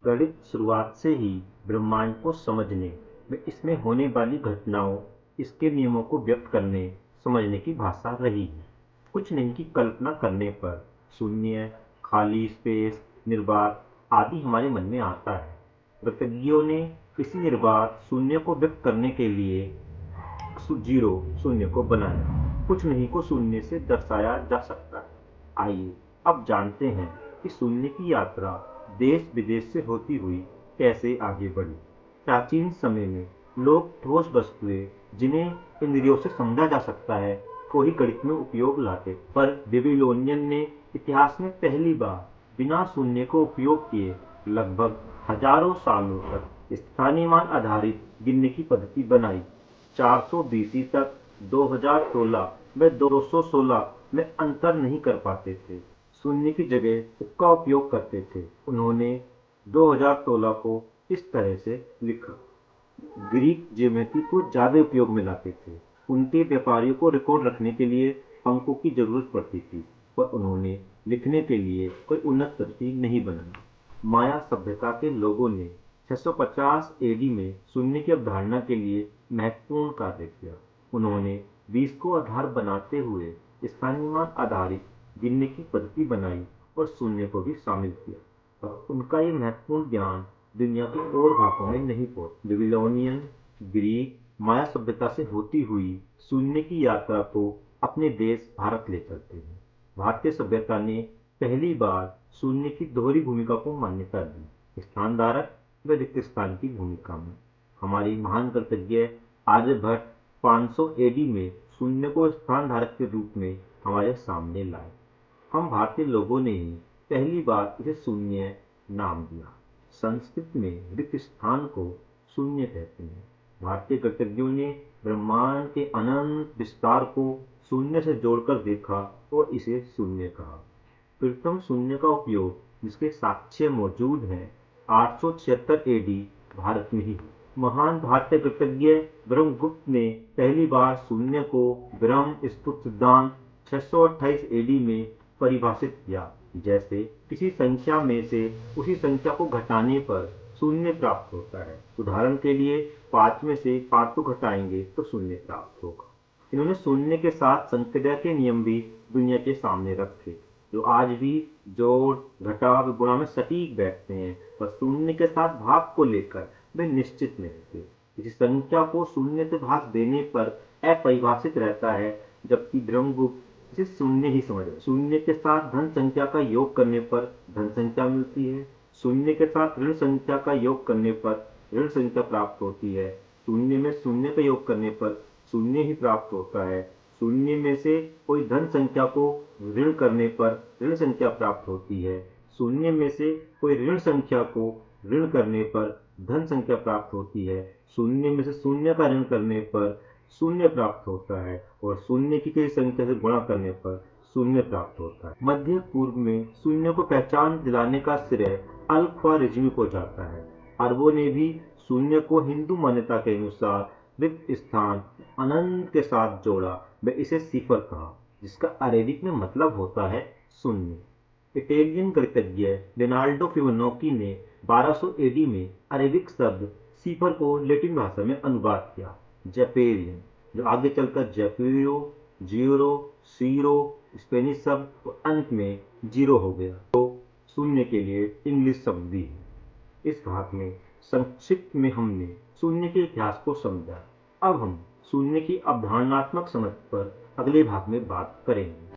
गणित शुरुआत से ही ब्रह्मांड को समझने व इसमें होने वाली घटनाओं, इसके नियमों को व्यक्त करने, समझने की भाषा रही है। कुछ नहीं की कल्पना करने पर शून्य, खाली स्पेस, निर्वात आदि हमारे मन में आता है। गणितज्ञों ने इसी निर्वात शून्य को व्यक्त करने के लिए जीरो शून्य को बनाया। कुछ नहीं को शून्य से दर्शाया जा सकता है। आइए अब जानते हैं कि शून्य की यात्रा देश विदेश से होती हुई कैसे आगे बढ़ी। प्राचीन समय में लोग ठोस वस्तुएं जिन्हें इंद्रियों से समझा जा सकता है को ही गणित में उपयोग लाते, पर बेबीलोनियन ने इतिहास में पहली बार बिना शून्य को उपयोग किए लगभग हजारों सालों तक स्थानीयमान आधारित गिनने की पद्धति बनाई। 400 बीसी तक 2016 व 216 में अंतर नहीं कर पाते थे, शून्य की जगह तुक्का उपयोग करते थे। उन्होंने 2016 को इस तरह से लिखा। ग्रीक ज्योमेट्री को ज्यादा उपयोग में लाते थे। उनके व्यापारियों को रिकॉर्ड रखने के लिए अंकों की जरूरत पड़ती थी, पर उन्होंने लिखने के लिए कोई उन्नत प्रतीक नहीं बनाया। माया सभ्यता के लोगों ने 650 एडी में शून्य की अवधारणा के लिए महत्वपूर्ण कार्य किया। उन्होंने 20 को आधार बनाते हुए स्थानीयमान आधारित गिनने की पद्धति बनाई और शून्य को भी शामिल किया, पर उनका ये महत्वपूर्ण ज्ञान दुनिया के और भागों में नहीं पहुंचा। बेबीलोनियन, ग्रीक, माया सभ्यता से होती हुई शून्य की यात्रा को अपने देश भारत ले चलते हैं। भारतीय सभ्यता ने पहली बार शून्य की दोहरी भूमिका को मान्यता दी, स्थान धारक व रिक्त स्थान की भूमिका में। हमारी महान गणितज्ञ आर्यभट्ट 500 एडी में शून्य को स्थान धारक के रूप में हमारे सामने लाए। हम भारतीय लोगों ने ही पहली बार इसे शून्य नाम दिया। संस्कृत में रिक्त स्थान को शून्य कहते हैं। भारतीय गणितज्ञों ने ब्रह्मांड के अनंत विस्तार को शून्य से जोड़कर देखा और इसे शून्य कहा। प्रथम शून्य का उपयोग, जिसके साक्ष्य मौजूद हैं, 876 एडी भारत में ही। महान भारतीय गणितज्ञ ब्रह्मगुप्त ने पहली बार शून्य को ब्रह्म स्फुट सिद्धांत 628 एडी में परिभाषित किया। जैसे किसी संख्या में से उसी संख्या को घटाने पर शून्य प्राप्त होता है। उदाहरण के लिए 5 में से 5 को घटाएंगे तो शून्य प्राप्त होगा। इन्होंने शून्य के साथ संख्या के नियम भी दुनिया के सामने रखे, जो आज भी जोड़, घटाव, गुणा में सटीक बैठते हैं, पर शून्य के साथ भाग को लेकर वे निश्चित नहीं थे। किसी संख्या को शून्य से भाग देने पर अपरिभाषित रहता है, जबकि ब्रह्मगुप्त इसे शून्य ही समझ। शून्य के साथ धन संख्या का योग करने पर धन संख्या मिलती है। शून्य के साथ ऋण संख्या का योग करने पर ऋण संख्या प्राप्त होती है। शून्य में शून्य का योग करने पर शून्य ही प्राप्त होता है। शून्य में से कोई धन संख्या को ऋण करने पर ऋण संख्या प्राप्त होती है। शून्य में से कोई ऋण संख्या को ऋण करने पर धन संख्या प्राप्त होती है। शून्य में से शून्य का ऋण करने पर शून्य प्राप्त होता है और शून्य की किसी संख्या से गुणा करने पर शून्य प्राप्त होता है। मध्य पूर्व में शून्य को पहचान दिलाने का श्रेय अल-ख्वारिज़मी को जाता है। अरबों ने भी शून्य को हिंदू मान्यता के अनुसार रिक्त स्थान अनंत के साथ जोड़ा व इसे सिफर कहा, जिसका अरेबिक में मतलब होता है शून्य। इटालियन गणितज्ञ लियोनार्डो फिबोनाची ने 1200 एडी में अरेबिक शब्द सिफर को लैटिन भाषा में अनुवाद किया, जैपेरियन, जो आगे चलकर जैपीरो, जीरो, सीरो, स्पेनिश शब्द और अंत में जीरो हो गया, तो शून्य के लिए इंग्लिश शब्द भी है। इस भाग में संक्षिप्त में हमने शून्य के इतिहास को समझा। अब हम शून्य की अवधारणात्मक समझ पर अगले भाग में बात करेंगे।